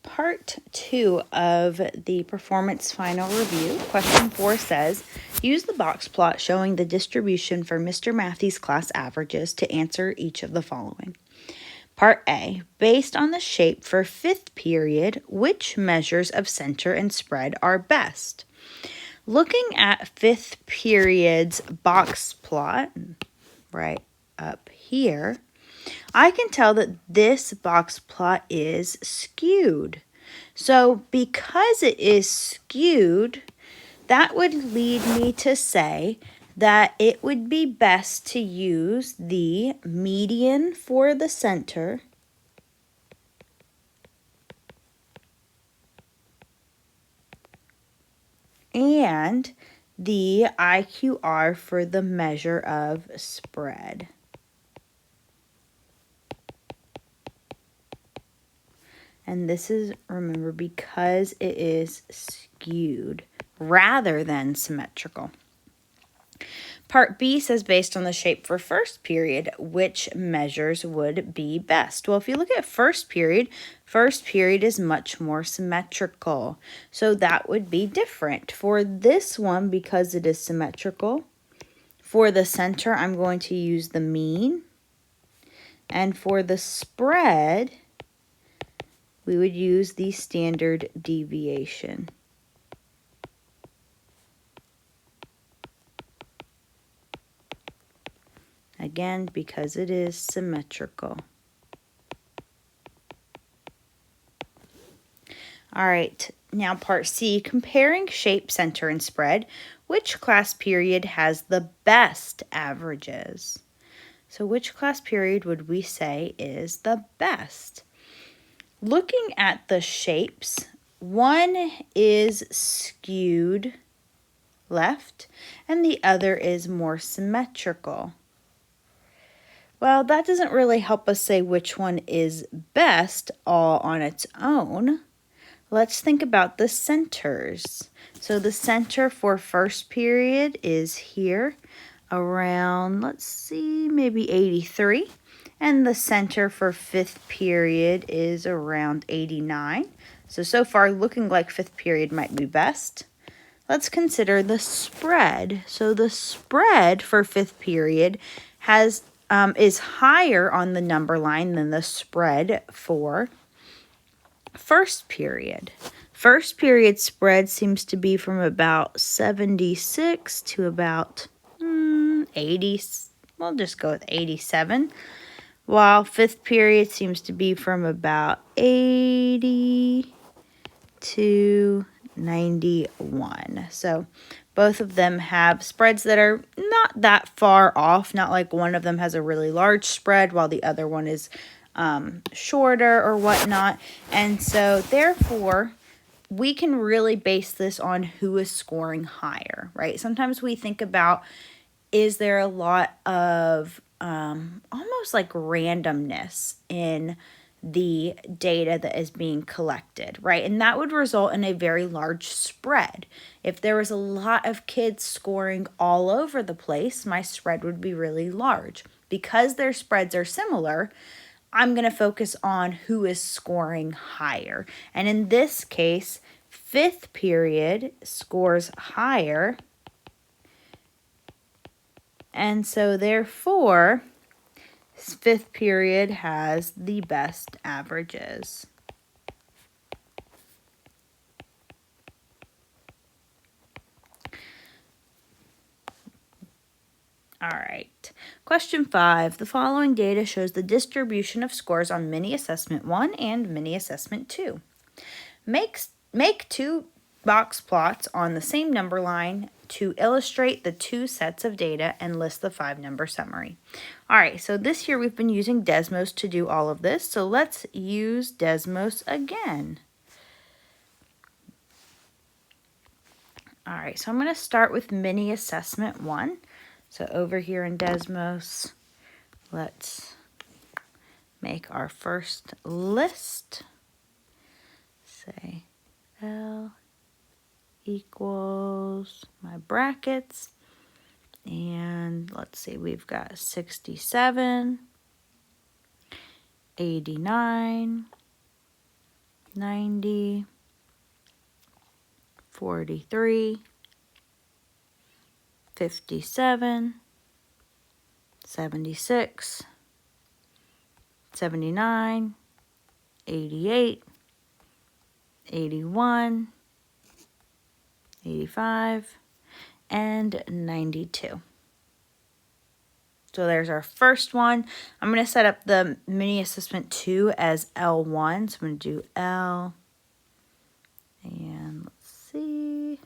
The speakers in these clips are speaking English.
part 2 of the performance final review. Question 4 says, use the box plot showing the distribution for Mr. Matthews' class averages to answer each of the following. Part A, based on the shape for 5th period, which measures of center and spread are best? Looking at 5th period's box plot, right up here, I can tell that this box plot is skewed. So because it is skewed, that would lead me to say that it would be best to use the median for the center and the IQR for the measure of spread. And this is, remember, because it is skewed rather than symmetrical. Part B says, based on the shape for 1st period, which measures would be best? Well, if you look at 1st period is much more symmetrical. So that would be different. For this one, because it is symmetrical, for the center, I'm going to use the mean. And for the spread, we would use the standard deviation. Again, because it is symmetrical. All right, now part C, comparing shape, center, and spread. Which class period has the best averages? So which class period would we say is the best? Looking at the shapes, one is skewed left and the other is more symmetrical. Well, that doesn't really help us say which one is best all on its own. Let's think about the centers. So the center for 1st period is here around, let's see, maybe 83. And the center for 5th period is around 89. So far looking like 5th period might be best. Let's consider the spread. So the spread for 5th period is higher on the number line than the spread for 1st period. 1st period spread seems to be from about 76 to about 80. We'll just go with 87. While 5th period seems to be from about 80 to 91. So both of them have spreads that are not that far off. Not like one of them has a really large spread while the other one is shorter or whatnot. And so therefore, we can really base this on who is scoring higher, right? Sometimes we think about, is there a lot of almost like randomness in the data that is being collected, right? And that would result in a very large spread. If there was a lot of kids scoring all over the place, my spread would be really large. Because their spreads are similar, I'm going to focus on who is scoring higher. And in this case, 5th period scores higher. And so therefore, 5th period has the best averages. All right. Question 5. The following data shows the distribution of scores on Mini Assessment 1 and Mini Assessment 2. Make 2 box plots on the same number line to illustrate the 2 sets of data and list the 5-number summary. All right, so this year we've been using Desmos to do all of this, so let's use Desmos again. All right, so I'm going to start with Mini Assessment 1. So over here in Desmos, let's make our first list. Say L equals my brackets. And let's see, we've got 67, 89, 90, 43, 57, 76, 79, 88, 81, 85, and 92. So there's our first one. I'm going to set up the mini assessment 2 as L1. So I'm going to do L, and let's see.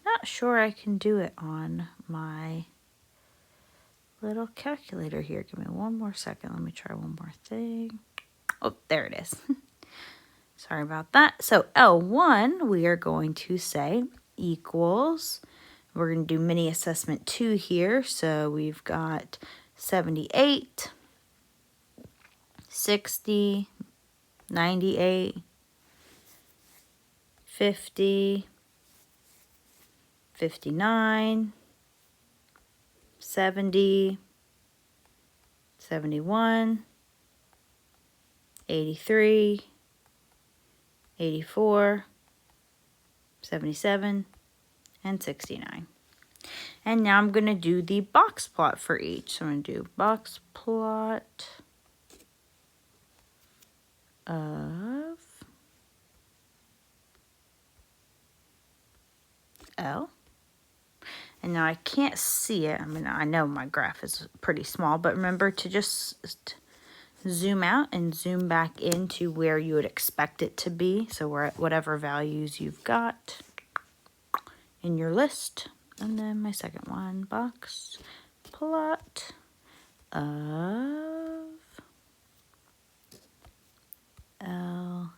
Not sure I can do it on my little calculator here. Give me one more second. Let me try one more thing. Oh, there it is. Sorry about that. So L1, we are going to say equals, we're going to do mini assessment 2 here. So we've got 78, 60, 98, 50, 59, 70, 71, 83, 84, 77, and 69. And now I'm going to do the box plot for each. So I'm going to do box plot of L. And now I can't see it. I mean, I know my graph is pretty small, but remember to just zoom out and zoom back into where you would expect it to be. So we're at whatever values you've got in your list. And then my second one, box plot of L.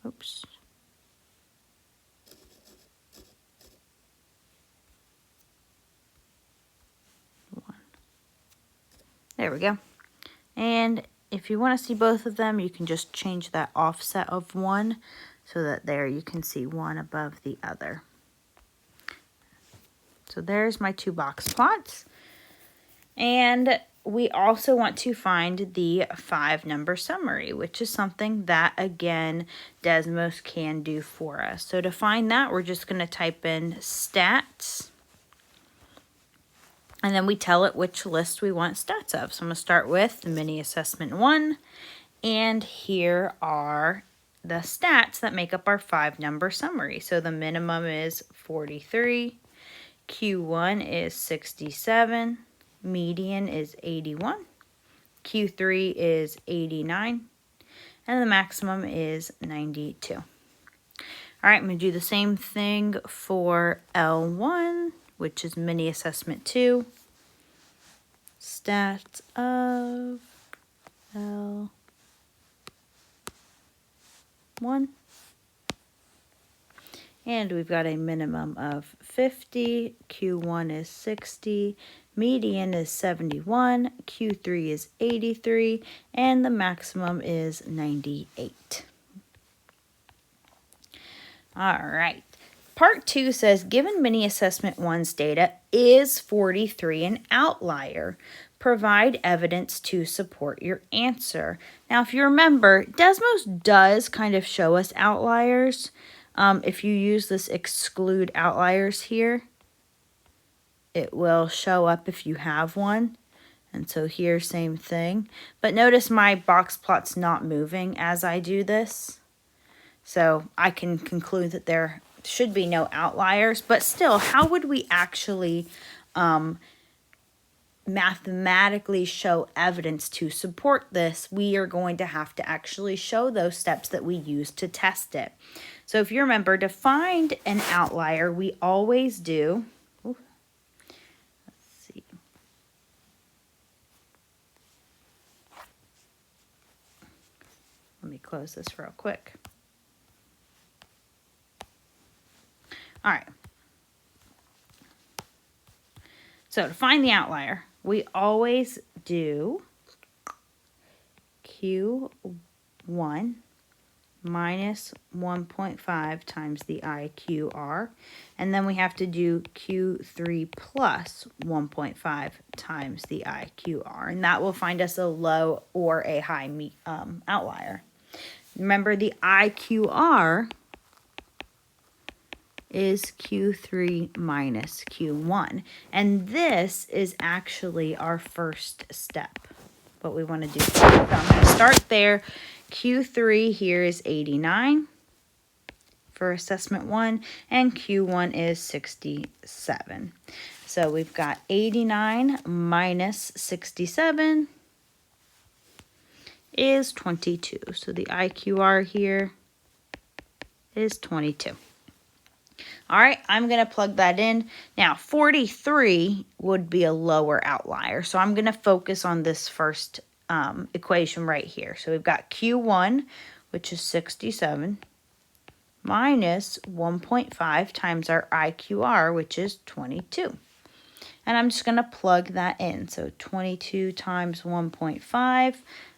Oops. There we go. And if you want to see both of them, you can just change that offset of 1 so that there you can see one above the other. So there's my 2 box plots. And we also want to find the 5-number summary, which is something that, again, Desmos can do for us. So to find that, we're just going to type in stats. And then we tell it which list we want stats of. So I'm going to start with the mini assessment 1. And here are the stats that make up our 5-number summary. So the minimum is 43. Q1 is 67. Median is 81. Q3 is 89. And the maximum is 92. All right, I'm going to do the same thing for L1, which is mini assessment 2. Stats of L1. And we've got a minimum of 50. Q1 is 60. Median is 71. Q3 is 83. And the maximum is 98. All right. Part 2 says, given mini assessment 1's data is 43 an outlier? Provide evidence to support your answer. Now, if you remember, Desmos does kind of show us outliers. If you use this exclude outliers here, it will show up if you have one. And so here, same thing. But notice my box plot's not moving as I do this. So I can conclude that there should be no outliers, but still, how would we actually mathematically show evidence to support this? We are going to have to actually show those steps that we use to test it. So if you remember, to find an outlier, we always do, let's see. Let me close this real quick. All right. So to find the outlier, we always do Q1 minus 1.5 times the IQR. And then we have to do Q3 plus 1.5 times the IQR. And that will find us a low or a high outlier. Remember, the IQR is Q3 minus Q1. And this is actually our first step, what we want to do. So I'm going to start there. Q3 here is 89 for assessment 1, and Q1 is 67. So we've got 89 minus 67 is 22. So the IQR here is 22. All right, I'm going to plug that in. Now, 43 would be a lower outlier, so I'm going to focus on this first equation right here. So we've got Q1, which is 67, minus 1.5 times our IQR, which is 22. And I'm just going to plug that in. So 22 times 1.5,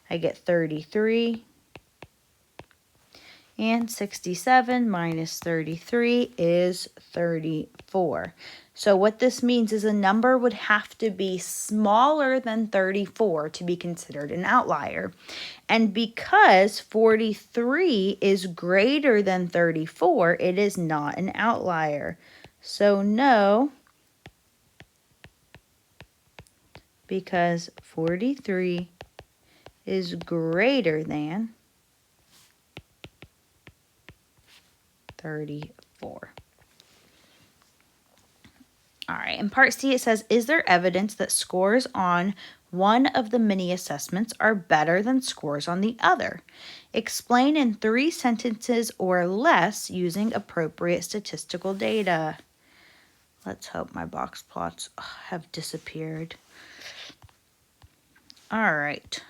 I get 33. And 67 minus 33 is 34. So what this means is a number would have to be smaller than 34 to be considered an outlier. And because 43 is greater than 34, it is not an outlier. So no, because 43 is greater than 34. All right, in part C it says, is there evidence that scores on one of the mini assessments are better than scores on the other? Explain in 3 sentences or less using appropriate statistical data. Let's hope my box plots have disappeared. All right.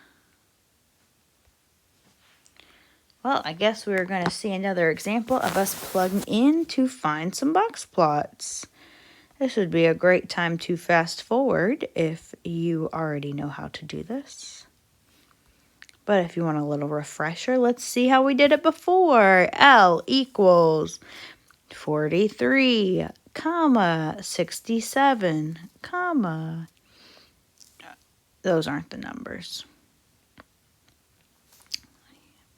Well, I guess we're going to see another example of us plugging in to find some box plots. This would be a great time to fast forward if you already know how to do this. But if you want a little refresher, let's see how we did it before. L equals 43, comma, 67, comma. Those aren't the numbers.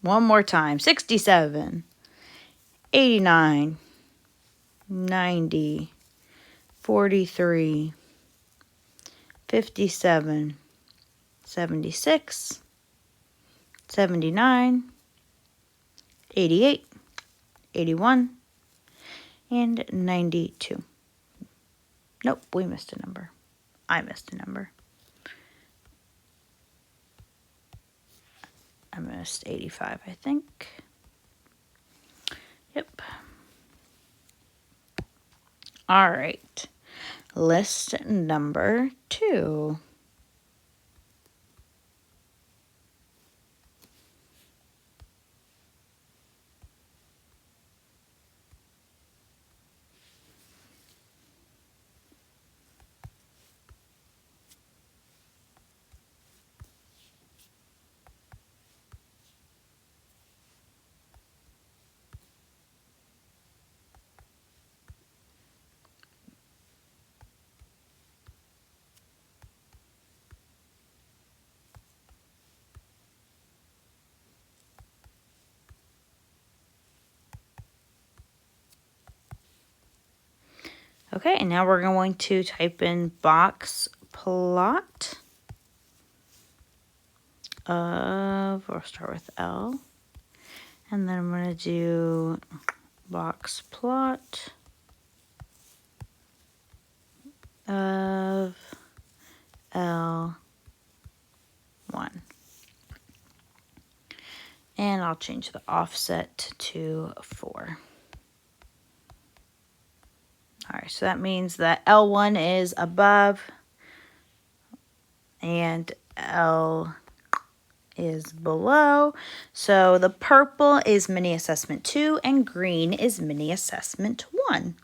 One more time. 67, 89, 90, 43, 57, 76, 79, 88, 81, and 92. Nope, we missed a number. I missed a number. I missed 85, I think. Yep. All right. List number 2. Okay, and now we're going to type in box plot of, we'll start with L, and then I'm going to do box plot of L1. And I'll change the offset to 4. All right, so that means that L1 is above and L is below. So the purple is mini assessment 2 and green is mini assessment 1.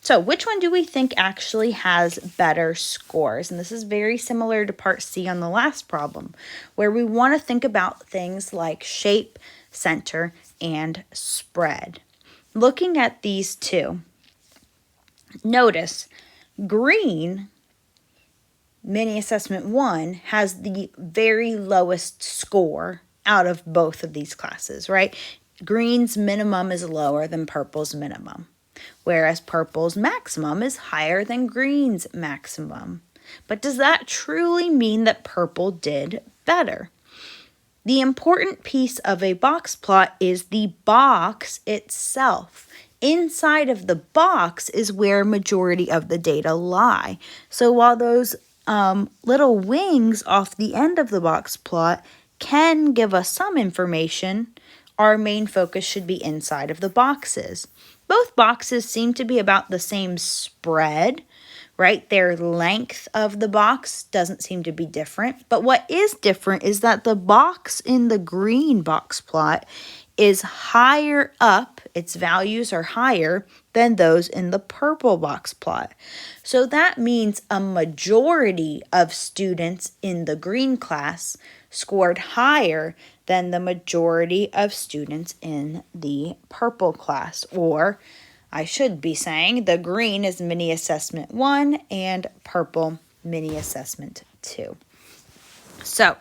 So which one do we think actually has better scores? And this is very similar to part C on the last problem, where we want to think about things like shape, center, and spread. Looking at these two, notice green mini assessment 1 has the very lowest score out of both of these classes, right? Green's minimum is lower than purple's minimum, whereas purple's maximum is higher than green's maximum. But does that truly mean that purple did better? The important piece of a box plot is the box itself. Inside of the box is where majority of the data lie. So while those little wings off the end of the box plot can give us some information, our main focus should be inside of the boxes. Both boxes seem to be about the same spread, right? Their length of the box doesn't seem to be different. But what is different is that the box in the green box plot is higher up, its values are higher than those in the purple box plot. So that means a majority of students in the green class scored higher than the majority of students in the purple class. Or I should be saying the green is mini assessment 1 and purple mini assessment 2. So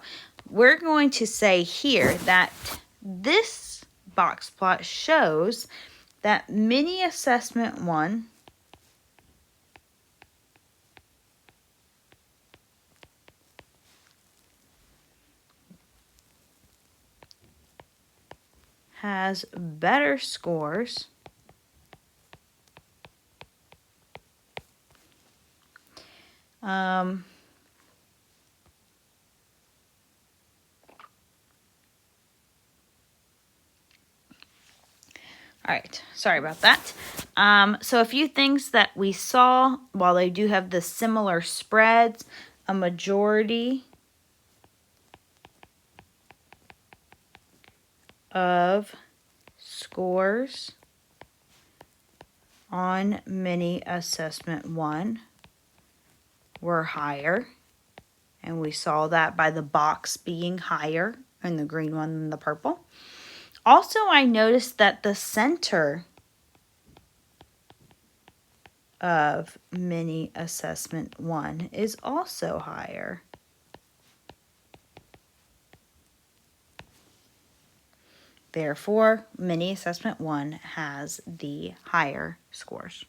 we're going to say here that this box plot shows that mini assessment 1 has better scores all right, sorry about that. So a few things that we saw, while they do have the similar spreads, a majority of scores on mini assessment 1 were higher. And we saw that by the box being higher in the green one than the purple. Also, I noticed that the center of mini assessment 1 is also higher. Therefore, mini assessment 1 has the higher scores.